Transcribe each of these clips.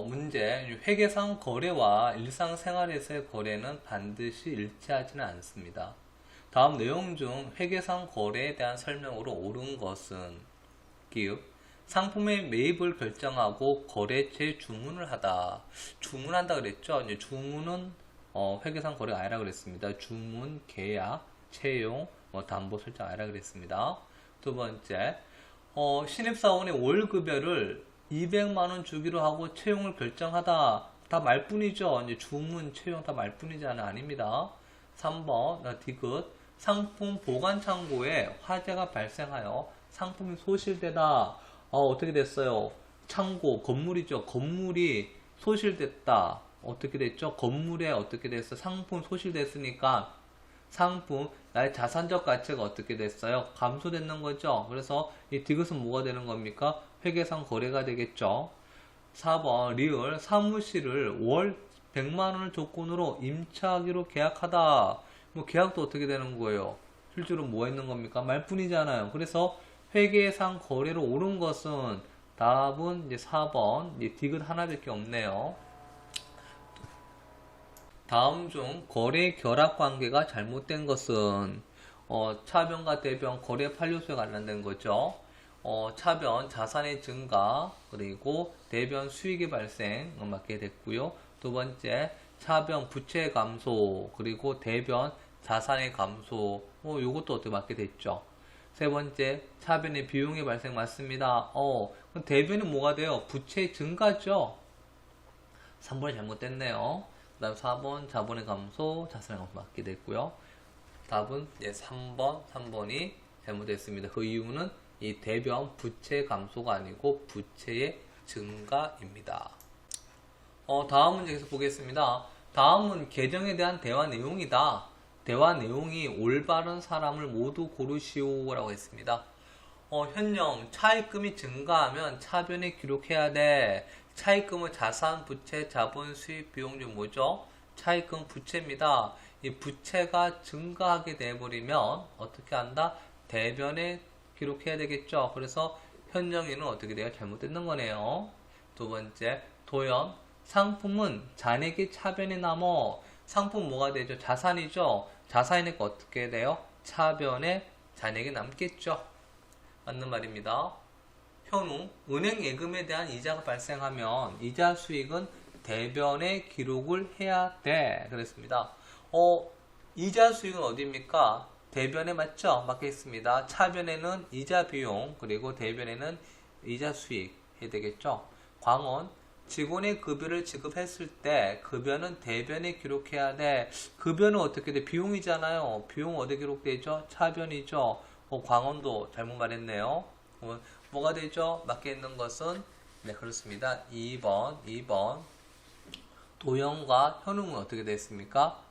문제, 회계상 거래와 일상생활에서의 거래는 반드시 일치하지는 않습니다. 다음 내용 중 회계상 거래에 대한 설명으로 옳은 것은 기읍 상품의 매입을 결정하고 거래처에 주문을 하다. 주문한다 그랬죠? 이제 주문은 회계상 거래가 아니라 그랬습니다. 주문, 계약, 채용, 담보 설정 아니라 그랬습니다. 두 번째, 신입사원의 월급여를 200만원 주기로 하고 채용을 결정하다. 다 말뿐이죠. 이제 주문, 채용 다 말뿐이잖아요. 아닙니다. 3번, 디귿. 상품 보관 창고에 화재가 발생하여 상품이 소실되다. 어떻게 됐어요? 창고, 건물이죠. 건물이 소실됐다. 어떻게 됐죠? 건물에 어떻게 됐어? 상품 소실됐으니까 상품, 나의 자산적 가치가 어떻게 됐어요? 감소되는 거죠. 그래서 이 디귿은 뭐가 되는 겁니까? 회계상 거래가 되겠죠. 4번 리을 사무실을 월 100만원을 조건으로 임차하기로 계약하다. 뭐 계약도 어떻게 되는 거예요? 실제로 뭐 있는 겁니까? 말뿐이잖아요. 그래서 회계상 거래로 옳은 것은 답은 이제 4번 이제 디귿 하나밖에 없네요. 다음 중 거래 결합 관계가 잘못된 것은 차변과 대변 거래 판료수에 관련된 거죠. 차변 자산의 증가 그리고 대변 수익의 발생 맞게 됐고요. 두 번째 차변 부채 감소 그리고 대변 자산의 감소 요것도 어떻게 맞게 됐죠. 세 번째 차변의 비용의 발생 맞습니다. 그럼 대변은 뭐가 돼요? 부채 증가죠. 3번이 잘못됐네요. 그 다음 4번 자본의 감소 자산의 감소 맞게 됐고요. 답은 3번이 잘못됐습니다. 그 이유는 이 대변 부채 감소가 아니고 부채의 증가입니다. 다음 문제 계속 보겠습니다. 다음은 계정에 대한 대화 내용이다. 대화 내용이 올바른 사람을 모두 고르시오 라고 했습니다. 현령 차입금이 증가하면 차변에 기록해야 돼. 차입금은 자산, 부채, 자본, 수입, 비용 중 뭐죠? 차입금 부채입니다. 이 부채가 증가하게 돼버리면 어떻게 한다? 대변에 기록해야 되겠죠. 그래서 현정이는 어떻게 돼요? 잘못되는 거네요. 두 번째, 도연. 상품은 잔액이 차변에 남어. 상품 뭐가 되죠? 자산이죠. 자산이니까 어떻게 돼요? 차변에 잔액이 남겠죠. 맞는 말입니다. 현우, 은행 예금에 대한 이자가 발생하면 이자 수익은 대변에 기록을 해야 돼. 그랬습니다. 이자 수익은 어디입니까? 대변에 맞죠? 맞겠습니다. 차변에는 이자 비용, 그리고 대변에는 이자 수익 해야 되겠죠? 광원, 직원의 급여를 지급했을 때 급여는 대변에 기록해야 돼. 급여는 어떻게 돼? 비용이잖아요. 비용 어디 기록되죠? 차변이죠. 광원도 잘못 말했네요. 뭐가 되죠? 맞게 있는 것은 네 그렇습니다. 2번 도영과 현웅은 어떻게 됐습니까?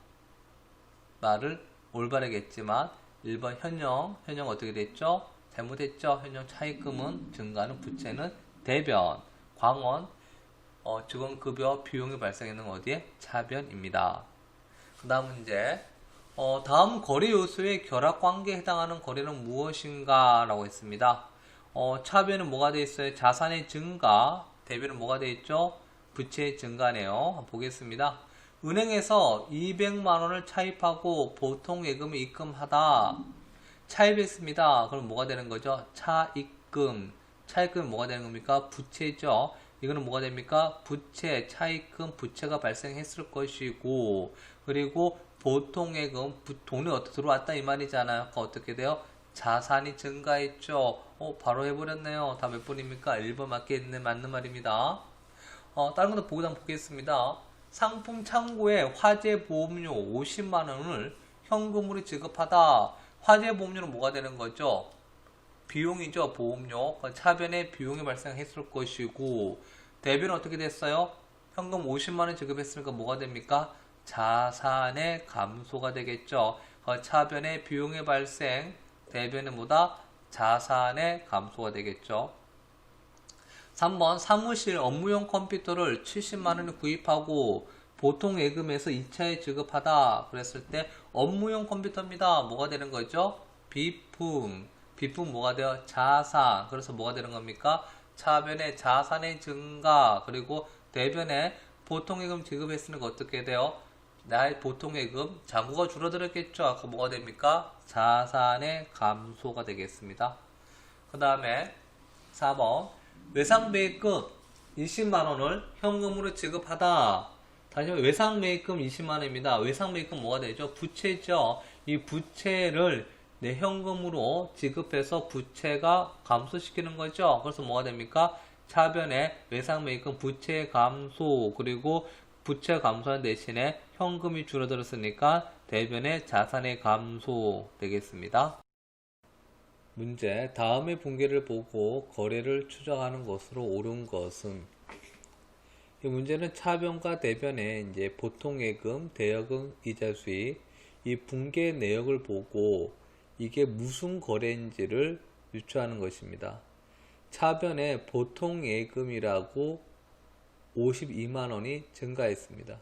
말을 올바르게 했지만 1번 현영 어떻게 됐죠? 잘못했죠? 현영 차입금은 증가하는 부채는 대변 광원 직원급여 비용이 발생하는 어디에? 차변입니다. 그 다음 문제 다음 거래 요소의 결합관계에 해당하는 거래는 무엇인가? 라고 했습니다. 차변은 뭐가 되어 있어요? 자산의 증가. 대변은 뭐가 되어 있죠? 부채의 증가네요. 한번 보겠습니다. 은행에서 200만원을 차입하고 보통 예금을 입금하다. 차입했습니다. 그럼 뭐가 되는 거죠? 차입금. 차입금은 뭐가 되는 겁니까? 부채죠. 이거는 뭐가 됩니까? 부채, 차입금, 부채가 발생했을 것이고, 그리고 보통 예금, 돈이 어떻게 들어왔다 이 말이잖아요. 그러니까 어떻게 돼요? 자산이 증가했죠. 바로 해버렸네요. 다 몇 번입니까? 1번 맞는 말입니다. 다른 것도 보고 한번 보겠습니다. 상품 창고에 화재 보험료 50만원을 현금으로 지급하다. 화재 보험료는 뭐가 되는 거죠? 비용이죠. 보험료. 차변에 비용이 발생했을 것이고 대변은 어떻게 됐어요? 현금 50만원 지급했으니까 뭐가 됩니까? 자산의 감소가 되겠죠. 차변에 비용의 발생 대변은 뭐다? 자산의 감소가 되겠죠. 3번 사무실 업무용 컴퓨터를 70만원에 구입하고 보통 예금에서 2차에 지급하다 그랬을 때 업무용 컴퓨터입니다. 뭐가 되는 거죠? 비품 뭐가 돼요? 자산. 그래서 뭐가 되는 겁니까? 차변의 자산의 증가 그리고 대변에 보통예금 지급했으니까 어떻게 돼요? 나의 보통예금 잔고가 줄어들었겠죠. 아까 뭐가 됩니까? 자산의 감소가 되겠습니다. 그 다음에 4번 외상매입금 20만원을 현금으로 지급하다. 다시 한번 외상매입금 20만원입니다. 외상매입금 뭐가 되죠? 부채죠. 이 부채를 내 현금으로 지급해서 부채가 감소시키는 거죠. 그래서 뭐가 됩니까? 차변에 외상매입금 부채 감소, 그리고 부채 감소한 대신에 현금이 줄어들었으니까 대변에 자산의 감소 되겠습니다. 문제, 다음의 분계를 보고 거래를 추정하는 것으로 옳은 것은, 이 문제는 차변과 대변에 이제 보통예금, 대여금, 이자 수익, 이 분계 내역을 보고 이게 무슨 거래인지를 유추하는 것입니다. 차변에 보통예금이라고 52만원이 증가했습니다.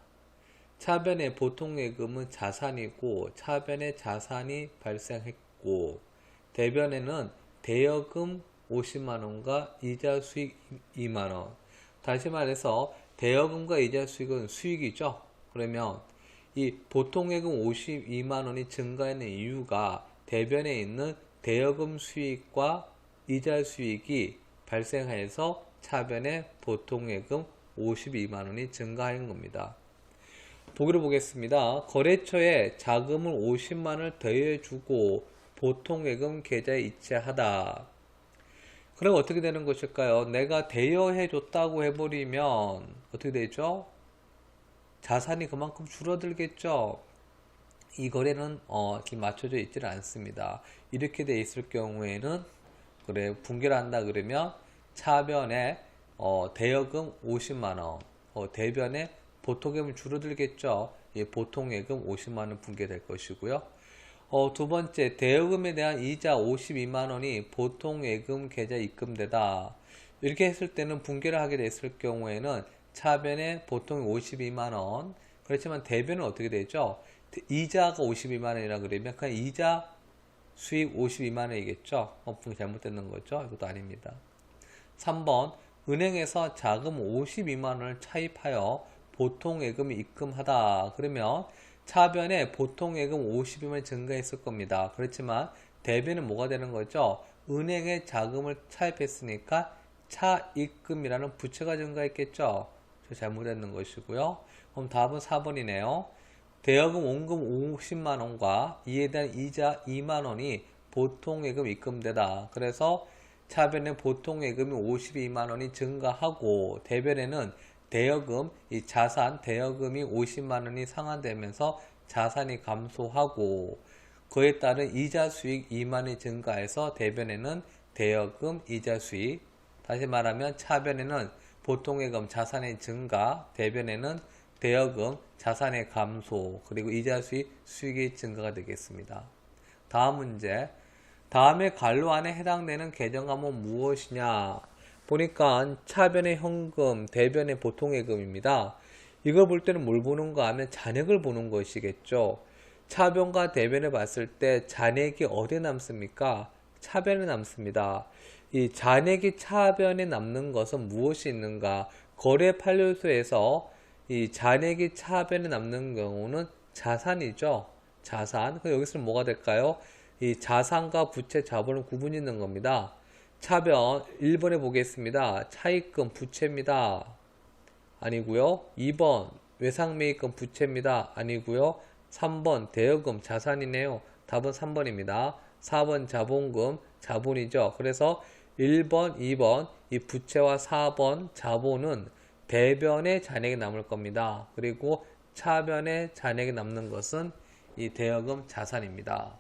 차변의 보통예금은 자산이고 차변에 자산이 발생했고, 대변에는 대여금 50만원과 이자 수익 2만원. 다시 말해서 대여금과 이자 수익은 수익이죠. 그러면 이 보통예금 52만원이 증가하는 이유가 대변에 있는 대여금 수익과 이자 수익이 발생해서 차변에 보통예금 52만원이 증가한 겁니다. 보기를 보겠습니다. 거래처에 자금을 50만원을 더해주고 보통예금 계좌에 이체하다. 그럼 어떻게 되는 것일까요? 내가 대여해줬다고 해버리면 어떻게 되죠? 자산이 그만큼 줄어들겠죠? 이 거래는 이렇게 맞춰져 있지는 않습니다. 이렇게 돼 있을 경우에는, 그래, 분개를 한다 그러면 차변에 대여금 50만원, 대변에 보통예금 줄어들겠죠. 보통예금 50만원 분개될 것이고요. 두 번째, 대여금에 대한 이자 52만원이 보통예금 계좌에 입금되다. 이렇게 했을 때는 분개를 하게 됐을 경우에는 차변에 보통 52만원, 그렇지만 대변은 어떻게 되죠? 이자가 52만원이라 그러면 그냥 이자 수익 52만원이겠죠. 분개 잘못됐는 거죠. 이것도 아닙니다. 3번, 은행에서 자금 52만원을 차입하여 보통예금이 입금하다. 그러면 차변에 보통예금 52만원 증가했을 겁니다. 그렇지만 대변은 뭐가 되는 거죠? 은행에 자금을 차입했으니까 차입금이라는 부채가 증가했겠죠. 잘못했는 것이고요. 그럼 답은 4번이네요. 대여금 원금 50만원과 이에 대한 이자 2만원이 보통예금 입금되다. 그래서 차변에 보통예금이 52만원이 증가하고, 대변에는 대여금, 이 자산, 대여금이 50만원이 상환되면서 자산이 감소하고, 그에 따른 이자 수익 2만원이 증가해서 대변에는 대여금, 이자 수익, 다시 말하면 차변에는 보통예금, 자산의 증가, 대변에는 대여금, 자산의 감소, 그리고 이자 수익, 수익의 증가가 되겠습니다. 다음 문제, 다음의 관로 안에 해당되는 계정감은 무엇이냐? 보니까 차변의 현금, 대변의 보통예금입니다. 이걸 볼 때는 뭘 보는가 하면 잔액을 보는 것이겠죠. 차변과 대변을 봤을 때 잔액이 어디에 남습니까? 차변에 남습니다. 이 잔액이 차변에 남는 것은 무엇이 있는가? 거래 판례소에서 이 잔액이 차변에 남는 경우는 자산이죠. 자산. 그럼 여기서는 뭐가 될까요? 이 자산과 부채, 자본은 구분이 있는 겁니다. 차변 1번에 보겠습니다. 차입금 부채입니다. 아니고요. 2번 외상매입금 부채입니다. 아니고요. 3번 대여금 자산이네요. 답은 3번입니다. 4번 자본금 자본이죠. 그래서 1번, 2번 이 부채와 4번 자본은 대변에 잔액이 남을 겁니다. 그리고 차변에 잔액이 남는 것은 이 대여금 자산입니다.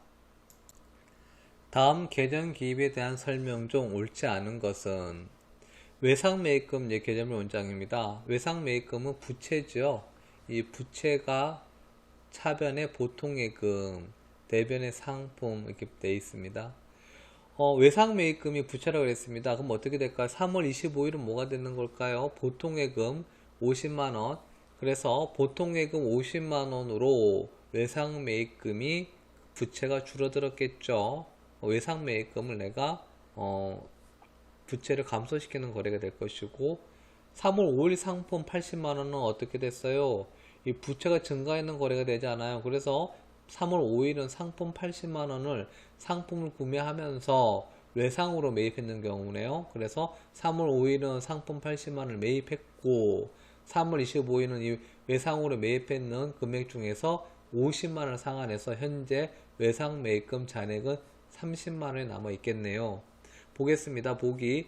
다음 계정 기입에 대한 설명 중 옳지 않은 것은, 외상매입금 개념의 원장입니다. 외상매입금은 부채죠. 이 부채가 차변에 보통예금, 대변에 상품 이렇게 되어 있습니다. 외상매입금이 부채라고 했습니다. 그럼 어떻게 될까요? 3월 25일은 뭐가 되는 걸까요? 보통예금 50만원. 그래서 보통예금 50만원으로 외상매입금이 부채가 줄어들었겠죠. 외상매입금을 내가 부채를 감소시키는 거래가 될 것이고, 3월 5일 상품 80만원은 어떻게 됐어요? 이 부채가 증가했는 거래가 되지 않아요. 그래서 3월 5일은 상품 80만원을 상품을 구매하면서 외상으로 매입했는 경우네요. 그래서 3월 5일은 상품 80만원을 매입했고 3월 25일은 이 외상으로 매입했는 금액 중에서 50만원을 상환해서 현재 외상 매입금 잔액은 30만원이 남아 있겠네요. 보겠습니다. 보기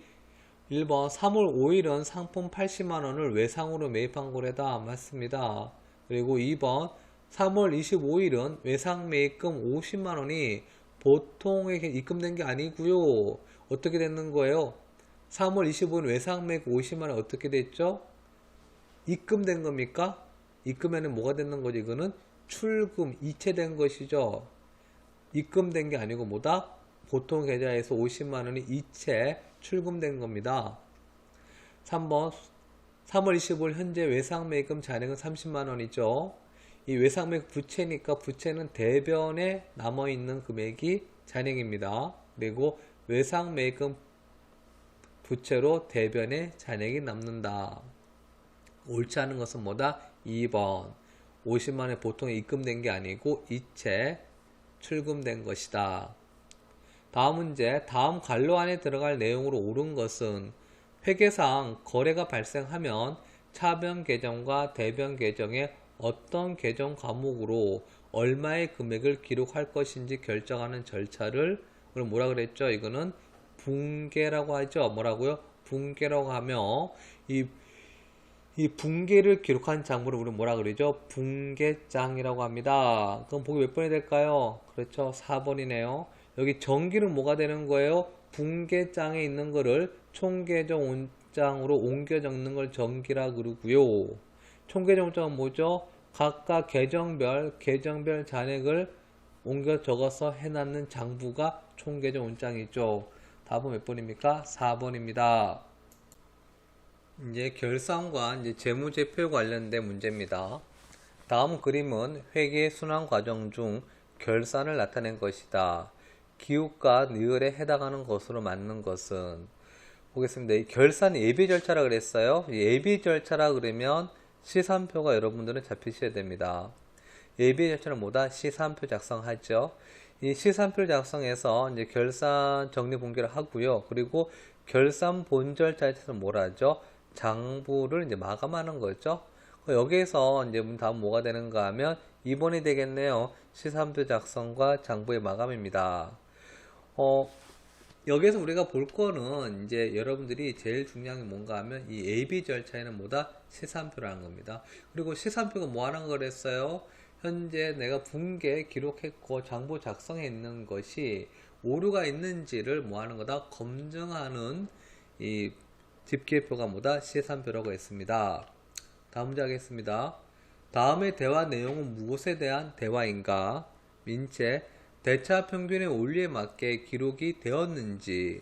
1번 3월 5일은 상품 80만원을 외상으로 매입한 거래다. 맞습니다. 그리고 2번 3월 25일은 외상 매입금 50만원이 보통에 입금된 게 아니고요. 어떻게 됐는 거예요? 3월 25일 외상 매입 50만원 어떻게 됐죠? 입금된 겁니까? 입금에는 뭐가 됐는 거지? 이거는 출금, 이체된 것이죠. 입금된 게 아니고 뭐다? 보통 계좌에서 50만원이 이체 출금된 겁니다. 3번 3월 25일 현재 외상 매입금 잔액은 30만원이죠. 이 외상 매입 부채니까 부채는 대변에 남아있는 금액이 잔액입니다. 그리고 외상 매입금 부채로 대변에 잔액이 남는다. 옳지 않은 것은 뭐다? 2번 50만원이 보통 입금된 게 아니고 이체 출금된 것이다. 다음 문제, 다음 관로 안에 들어갈 내용으로 옳은 것은 회계상 거래가 발생하면 차변 계정과 대변 계정에 어떤 계정 과목으로 얼마의 금액을 기록할 것인지 결정하는 절차를 우리 뭐라 그랬죠? 이거는 분계라고 하죠. 뭐라고요? 분계라고 하며 이 분계를 기록한 장부를 우리는 뭐라 그러죠? 분계장이라고 합니다. 그럼 보기 몇 번이 될까요? 그렇죠. 4번이네요. 여기 정기는 뭐가 되는 거예요? 분계장에 있는 거를 총계정 온장으로 옮겨 적는 걸 정기라 그러고요. 총계정 온장은 뭐죠? 각각 계정별 잔액을 옮겨 적어서 해놨는 장부가 총계정 온장이죠. 답은 몇 번입니까? 4번입니다. 이제 결산과 이제 재무제표 관련된 문제입니다. 다음 그림은 회계 순환 과정 중 결산을 나타낸 것이다. 기욱과 니을에 해당하는 것으로 맞는 것은 보겠습니다. 이 결산 예비 절차라 그랬어요. 예비 절차라 그러면 시산표가 여러분들은 잡히셔야 됩니다. 예비 절차는 뭐다? 시산표 작성하죠. 이 시산표를 작성해서 이제 결산 정리 분기를 하고요. 그리고 결산 본 절차에서는 뭐라 하죠? 장부를 이제 마감하는 거죠. 여기에서 이제 다음 뭐가 되는가 하면 2번이 되겠네요. 시산표 작성과 장부의 마감입니다. 여기에서 우리가 볼 거는 이제 여러분들이 제일 중요한 게 뭔가 하면 이 AB 절차에는 뭐다? 시산표라는 겁니다. 그리고 시산표가 뭐 하는 거랬어요? 현재 내가 분계 기록했고 장부 작성해 있는 것이 오류가 있는지를 뭐 하는 거다? 검증하는 이 집계표가 뭐다? 시산표라고 했습니다. 다음 문제 하겠습니다. 다음의 대화 내용은 무엇에 대한 대화인가? 민채, 대차 평균의 원리에 맞게 기록이 되었는지,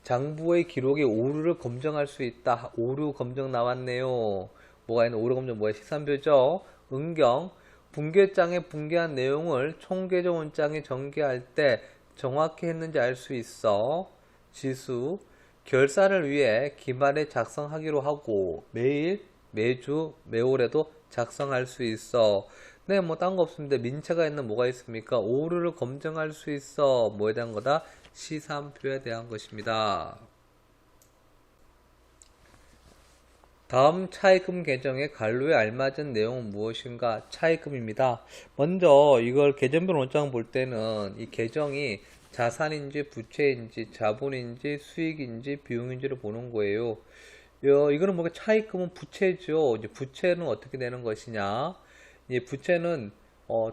장부의 기록에 오류를 검증할 수 있다. 오류 검증 나왔네요. 뭐가 있는 오류 검증 뭐야? 시산표죠. 은경, 분계장에 분계한 내용을 총계정 원장에 전개할 때 정확히 했는지 알 수 있어. 지수, 결산을 위해 기말에 작성하기로 하고 매일, 매주, 매월에도 작성할 수 있어. 네, 뭐 딴 거 없습니다. 민채가 있는 뭐가 있습니까? 오류를 검증할 수 있어. 뭐에 대한 거다? 시산표에 대한 것입니다. 다음 차입금 계정의 관로에 알맞은 내용은 무엇인가? 차입금입니다. 먼저 이걸 계정별 원장 볼 때는 이 계정이 자산인지 부채인지 자본인지 수익인지 비용인지를 보는 거예요. 이거는 뭐가 차입금은 부채죠. 이제 부채는 어떻게 되는 것이냐? 이 부채는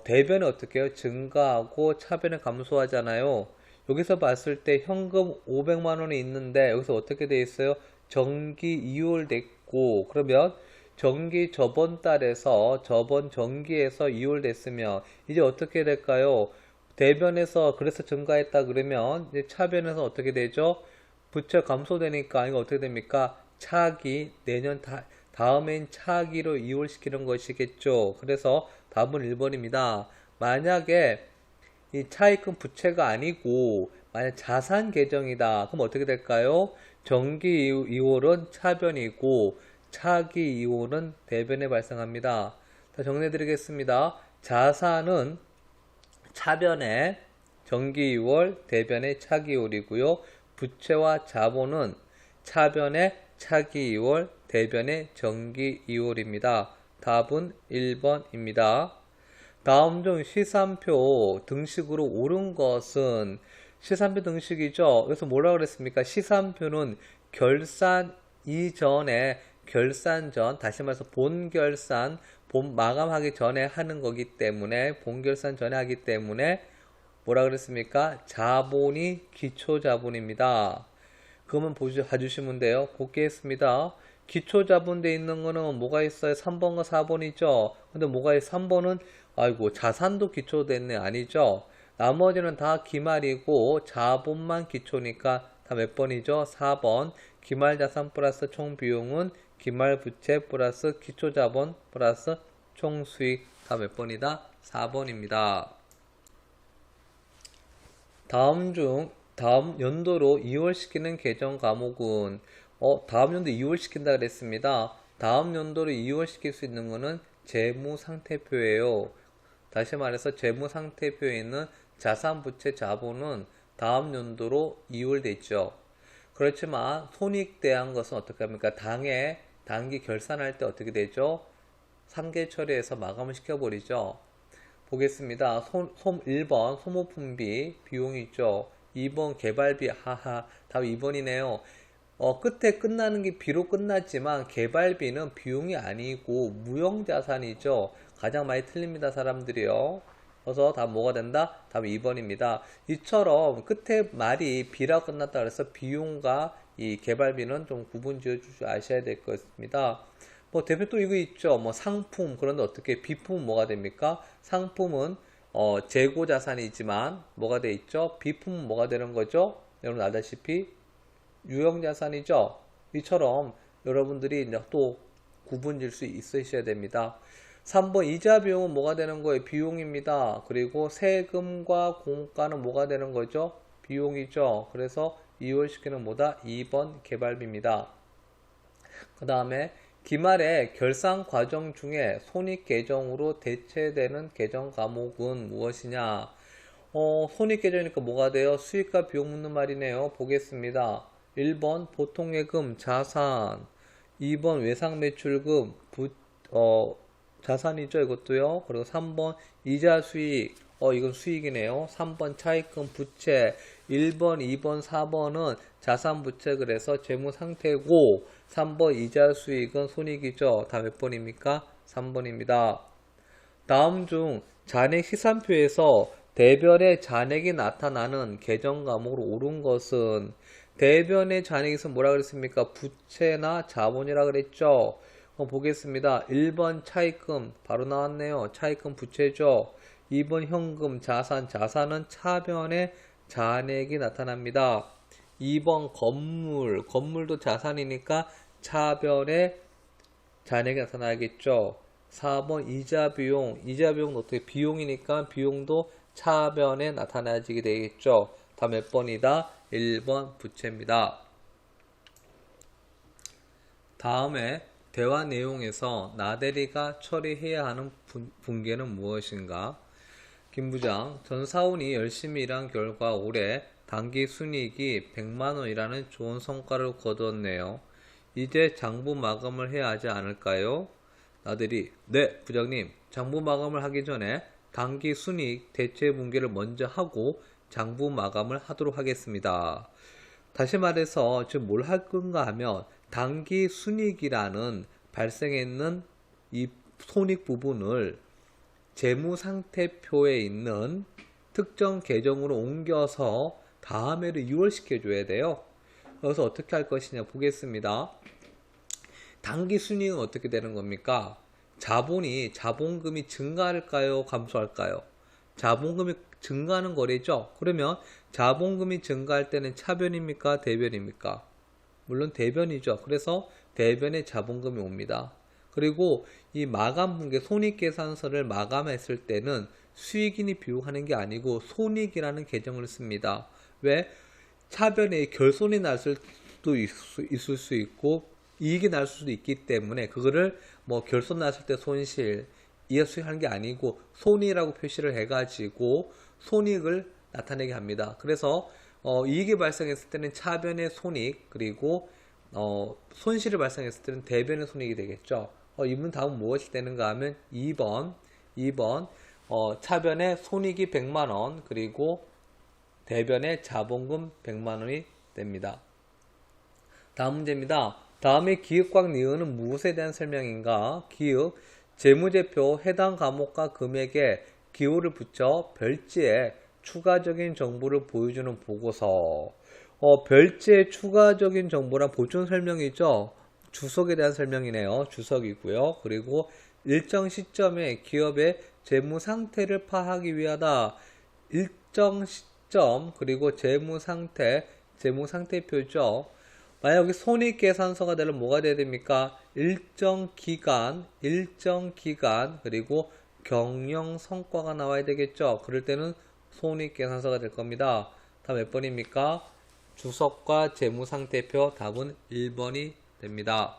대변이 어떻게 해요? 증가하고 차변이 감소하잖아요. 여기서 봤을 때 현금 500만 원이 있는데 여기서 어떻게 돼 있어요? 정기 이월됐고 그러면 정기 저번 달에서 저번 정기에서 이월됐으면 이제 어떻게 될까요? 대변에서 그래서 증가했다 그러면 이제 차변에서 어떻게 되죠? 부채 감소되니까 이거 어떻게 됩니까? 차기 내년 다음엔 차기로 이월시키는 것이겠죠. 그래서 답은 1번입니다. 만약에 이 차입금 부채가 아니고 만약 자산 계정이다. 그럼 어떻게 될까요? 정기 이월은 차변이고 차기 이온은 대변에 발생합니다. 자, 정리해드리겠습니다. 자산은 차변에 정기이월, 대변에 차기이월이고요. 부채와 자본은 차변에 차기이월, 대변에 정기이월입니다. 답은 1번입니다. 다음 중 시산표 등식으로 옳은 것은 시산표 등식이죠. 그래서 뭐라 그랬습니까? 시산표는 결산 이전에 결산 전, 다시 말해서 본결산, 본 마감하기 전에 하는 거기 때문에 본결산 전에 하기 때문에 뭐라 그랬습니까? 자본이 기초자본입니다. 그러면 봐주시면 돼요. 곱게 했습니다. 기초자본돼 있는 거는 뭐가 있어요? 3번과 4번이죠. 근데 뭐가 있어요? 3번은 아이고 자산도 기초됐네. 아니죠. 나머지는 다 기말이고 자본만 기초니까 다 몇 번이죠? 4번. 기말자산 플러스 총비용은 기말부채 플러스 기초자본 플러스 총수익 다 몇 번이다? 4번입니다. 다음 연도로 이월시키는 개정 과목은 다음 연도 이월시킨다 그랬습니다. 다음 연도로 이월시킬 수 있는 거는 재무상태표예요. 다시 말해서 재무상태표에 있는 자산, 부채, 자본은 다음 연도로 이월됐죠. 그렇지만 손익 대한 것은 어떻게 합니까? 단기 결산할 때 어떻게 되죠? 상계 처리해서 마감을 시켜버리죠. 보겠습니다. 1번 소모품비 비용이 있죠. 2번 개발비 하하 답 2번이네요. 끝에 끝나는 게 비로 끝났지만 개발비는 비용이 아니고 무형자산이죠. 가장 많이 틀립니다 사람들이요. 그래서 답 뭐가 된다? 답 2번입니다. 이처럼 끝에 말이 비라 끝났다 그래서 비용과 이 개발비는 좀 구분 지어 주시 아셔야 될 것 같습니다. 뭐 대표 또 이거 있죠. 뭐 상품 그런데 어떻게 비품은 뭐가 됩니까? 상품은 재고 자산이지만 뭐가 돼 있죠? 비품은 뭐가 되는 거죠? 여러분 알다시피 유형 자산이죠. 이처럼 여러분들이 이제 또 구분 질 수 있으셔야 됩니다. 3번 이자 비용은 뭐가 되는 거예요? 비용입니다. 그리고 세금과 공과는 뭐가 되는 거죠? 비용이죠. 그래서 이월시키는 뭐다? 2번 개발비입니다. 그 다음에 기말의 결산 과정 중에 손익 계정으로 대체되는 계정 과목은 무엇이냐? 손익 계정이니까 뭐가 돼요? 수익과 비용 묻는 말이네요. 보겠습니다. 1번 보통예금 자산, 2번 외상매출금 자산이죠. 이것도요. 그리고 3번 이자 수익, 이건 수익이네요. 3번 차입금 부채, 1번, 2번, 4번은 자산 부채 그래서 재무 상태고 3번 이자 수익은 손익이죠. 다 몇 번입니까? 3번입니다. 다음 중 잔액 시산표에서 대변의 잔액이 나타나는 계정 과목으로 옳은 것은 대변의 잔액에서 뭐라 그랬습니까? 부채나 자본이라 그랬죠. 보겠습니다. 1번 차입금 바로 나왔네요. 차입금 부채죠. 2번 현금 자산은 차변에 잔액이 나타납니다. 2번 건물도 자산이니까 차변에 잔액이 나타나겠죠. 4번 이자 비용도 어떻게 비용이니까 비용도 차변에 나타나지게 되겠죠. 다 몇 번이다? 1번 부채입니다. 다음에 대화 내용에서 나대리가 처리해야 하는 분계는 무엇인가? 김부장, 전 사원이 열심히 일한 결과 올해 단기 순이익이 100만원이라는 좋은 성과를 거두었네요. 이제 장부 마감을 해야 하지 않을까요? 나대리, 네, 부장님. 장부 마감을 하기 전에 단기 순이익 대체 분계를 먼저 하고 장부 마감을 하도록 하겠습니다. 다시 말해서 지금 뭘 할 건가 하면 단기 순이익이라는 발생했는 이 손익 부분을 재무상태표에 있는 특정 계정으로 옮겨서 다음해를 이월시켜 줘야 돼요. 그래서 어떻게 할 것이냐 보겠습니다. 단기 순이익은 어떻게 되는 겁니까? 자본금이 증가할까요? 감소할까요? 자본금이 증가하는 거래죠. 그러면 자본금이 증가할 때는 차변입니까? 대변입니까? 물론 대변이죠. 그래서 대변에 자본금이 옵니다. 그리고 이 마감분계 손익계산서를 마감했을 때는 수익인이 비용하는 게 아니고 손익이라는 계정을 씁니다. 왜? 차변에 결손이 날 수도 있을 수 있고 이익이 날 수도 있기 때문에 그거를 뭐 결손 났을 때 손실, 이해수익하는 게 아니고 손익이라고 표시를 해가지고 손익을 나타내게 합니다. 그래서 이익이 발생했을 때는 차변의 손익, 그리고 손실이 발생했을 때는 대변의 손익이 되겠죠. 이분 다음 무엇이 되는가 하면 2번 차변의 손익이 100만원, 그리고 대변의 자본금 100만원이 됩니다. 다음 문제입니다. 다음에 기읍과 니은은 무엇에 대한 설명인가? 기읍, 재무제표 해당 과목과 금액에 기호를 붙여 별지에 추가적인 정보를 보여주는 보고서. 별지에 추가적인 정보란 보충 설명이죠. 주석에 대한 설명이네요. 주석이고요. 그리고 일정 시점에 기업의 재무 상태를 파악하기 위하다. 일정 시점, 그리고 재무 상태표죠. 만약 여기 손익계산서가 되려면 뭐가 돼야 됩니까? 일정 기간, 그리고 경영 성과가 나와야 되겠죠. 그럴 때는 손익계산서가 될 겁니다. 다음 몇 번입니까? 주석과 재무상태표 답은 1번이 됩니다.